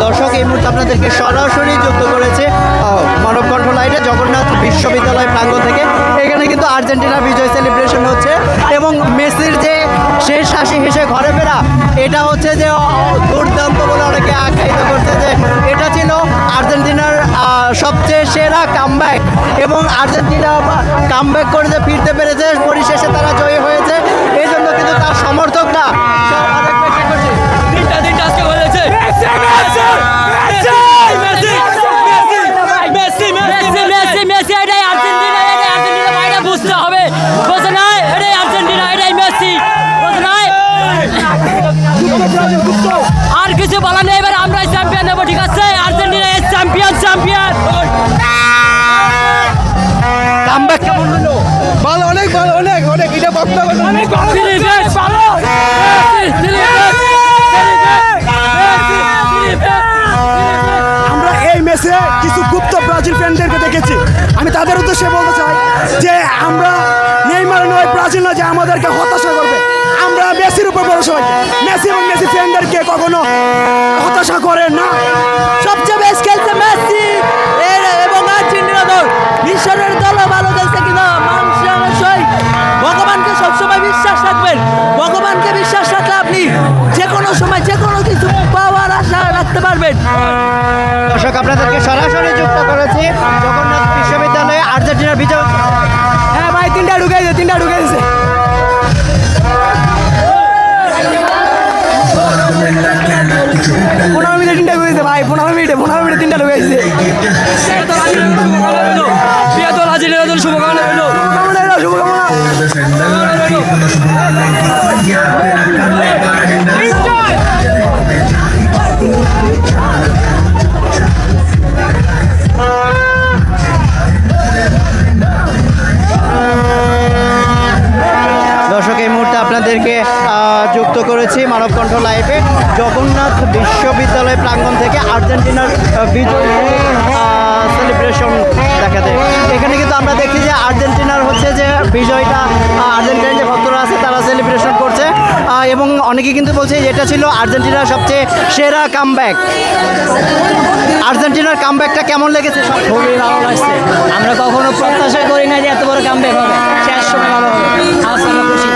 দর্শক এই মুহূর্তে আপনাদেরকে সরাসরি যুক্ত করেছে মানবকণ্ঠ লাইভে জগন্নাথ বিশ্ববিদ্যালয় প্রাঙ্গণ থেকে। এখানে কিন্তু আর্জেন্টিনার বিজয় সেলিব্রেশন হচ্ছে এবং মেসির যে শেষ হাসি হেসে ঘরে ফেরা, এটা হচ্ছে যে দুর্দান্ত বলে অনেকে আখ্যায়িত করছে যে এটা ছিল আর্জেন্টিনার সবচেয়ে সেরা কামব্যাক এবং আর্জেন্টিনা কামব্যাক করে যে ফিরতে পেরেছে, পরিশেষে তারা জয়ী হয়েছে। এই জন্য কিন্তু তার সমর্থকরা সব অনেক বেশি খুশি। আর কিছু বলা নেই, এবার আমরাই চ্যাম্পিয়ন নেবো, ঠিক আছে? Argentina champion champion. কামব্যাক কেমন হলো? ভালো, অনেক ভালো, অনেক অনেক এটা বক্তব্য অনেক ভালো। আমরা এই ম্যাচে কিছু গুপ্ত ব্রাজিল ফ্যানদেরকে দেখেছি। আমি তাদের উদ্দেশ্যে বলতে চাই যে আমরা নেইমার নয়, ব্রাজিল নয় যে আমাদেরকে হতাশা করবে। আমরা মেসির উপর ভরসা রাখি। মেসি এবং মেসি ফ্যানদেরকে কখনো হতাশা করে না। সবচেয়ে বেস্ট খেলছে মেসি এবং আর্জেন্টিনা দল। মিশরের দলও ভালো খেলছে, কিন্তু মানুষই ভগবানকে সবসময় বিশ্বাস রাখবেন। ভগবানকে বিশ্বাস রাখলে আপনি যে কোনো সময় যে কোনো কিছু পাওয়ার আশা রাখতে পারবেন। দর্শক আপনাদেরকে সরাসরি যুক্ত করেছি জগন্নাথ বিশ্ববিদ্যালয়ে আর্জেন্টিনার বিজয়। হ্যাঁ ভাই, তিনটা ঢুকেছে 15 মিনিটে তিনটা ঢুকেছে ভাই, 15 মিনিটে তিনটা ঢুকেছে। শুভকামনা রইল। দর্শক এই মুহূর্তে আপনাদেরকে যুক্ত করেছি মানবকণ্ঠ লাইভে জগন্নাথ বিশ্ববিদ্যালয় প্রাঙ্গণ থেকে আর্জেন্টিনার বিজয় সেলিব্রেশন দেখাতে। এখানে কিন্তু আমরা দেখি যে আর্জেন্টিনার হচ্ছে যে বিজয়টা আর্জেন্টিনার যে ভক্তরা আছে তারা সেলিব্রেশন করছে এবং অনেকে কিন্তু বলছে যে এটা ছিল আর্জেন্টিনার সবচেয়ে সেরা কামব্যাক। আর্জেন্টিনার কামব্যাকটা কেমন লেগেছে? খুবই ভালো লাগছে। আমরা কখনো প্রত্যাশা করি না যে এত বড় কামব্যাক হবে। শেষ সময় ভালো হবে। খুশি।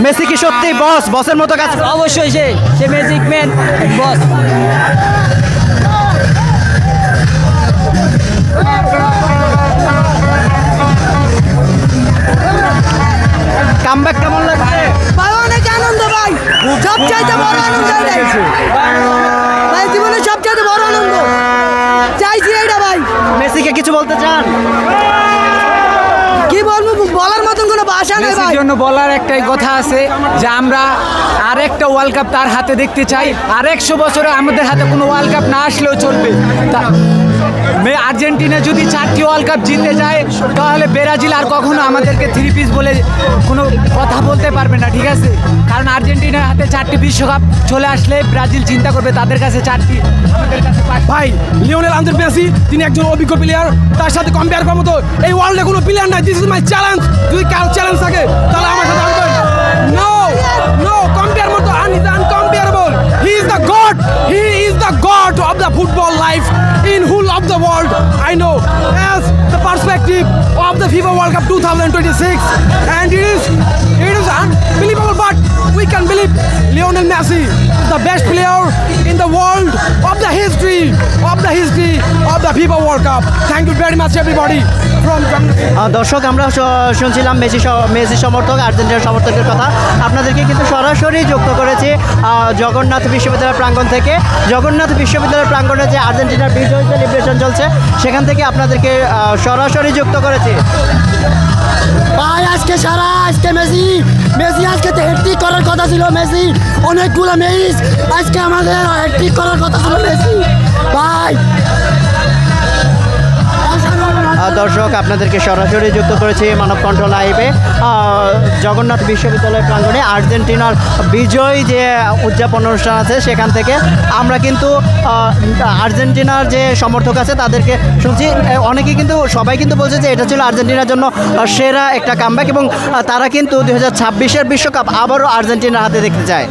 মেসি কি সত্যি বসের মতো কাজ? অবশ্যই সে ম্যাজিক ম্যান বস। কামব্যাক কেমন লাগছে? ভাই অনেক আনন্দ ভাই, সবচাইতে বড় আনন্দ এটাই ভাই, জীবনের সবচাইতে বড় আনন্দ চাইছি এইটা ভাই। মেসিকে কিছু বলতে চান? কি বলবো, বলার মতন কোনো ভাষা নেই ভাই। মেসির জন্য বলার একটাই কথা আছে যে আমরা আরেকটা ওয়ার্ল্ড কাপ তার হাতে দেখতে চাই। আর 100 বছরে আমাদের হাতে কোনো ওয়ার্ল্ড কাপ না আসলেও চলবে। আর্জেন্টিনা যদি 4টি ওয়ার্ল্ড কাপ জিতে যায় তাহলে ব্রাজিল আর কখনো আমাদেরকে 3 পিস বলে কোনো কথা বলতে পারবে না, ঠিক আছে? কারণ আর্জেন্টিনার হাতে 4টি বিশ্বকাপ চলে আসলে ব্রাজিল চিন্তা করবে তাদের কাছে 4টি, আমাদের কাছে 5টি। ভাই লিওনেল আন্দ্রেস মেসি তিনি একজন অভিজ্ঞ প্লেয়ার, তার সাথে কম্পেয়ার করার মতো এই ওয়ার্ল্ডে কোনো প্লেয়ার নাই। This is my challenge. যদি কারো চ্যালেঞ্জ থাকে তাহলে আমার সাথে আসবেন। নো কম্পেয়ার মতো uncomparable. He is the god, he is the god of the football life in whole of the world. I know as the perspective of the FIFA World Cup 2026, and it is unbelievable, but we can believe Lionel Messi is the best player in the world of the history of the FIFA World Cup. Thank you very much everybody from দর্শক আমরা শুনছিলাম Messi সমর্থক আর্জেন্টিনার সমর্থকের কথা। আপনাদেরকে কিন্তু সরাসরি যুক্ত করেছি জগন্নাথ বিশ্ববিদ্যালয় প্রাঙ্গণ থেকে। জগন্নাথ বিশ্ববিদ্যালয় প্রাঙ্গণে যে আর্জেন্টিনার বিজয় সেলিব্রেশন চলছে সেখান থেকে আপনাদেরকে সরাসরি যুক্ত করেছি। ভাই আজকে মেসি আজকে তো হ্যাট্রিক করার কথা ছিল। মেসি অনেকগুলো ম্যাচ আজকে আমাদের হ্যাট্রিক করার কথা ছিল মেসি ভাই। দর্শক আপনাদেরকে সরাসরি যুক্ত করেছি মানব কণ্ঠ লাইভে জগন্নাথ বিশ্ববিদ্যালয় প্রাঙ্গণে আর্জেন্টিনার বিজয় যে উদযাপন অনুষ্ঠান আছে সেখান থেকে আমরা কিন্তু আর্জেন্টিনার যে সমর্থক আছে তাদেরকে শুনছি। অনেকে কিন্তু সবাই কিন্তু বলছে যে এটা ছিল আর্জেন্টিনার জন্য সেরা একটা কামব্যাক এবং তারা কিন্তু 2026-এর বিশ্বকাপ আবারও আর্জেন্টিনার হাতে দেখতে চায়।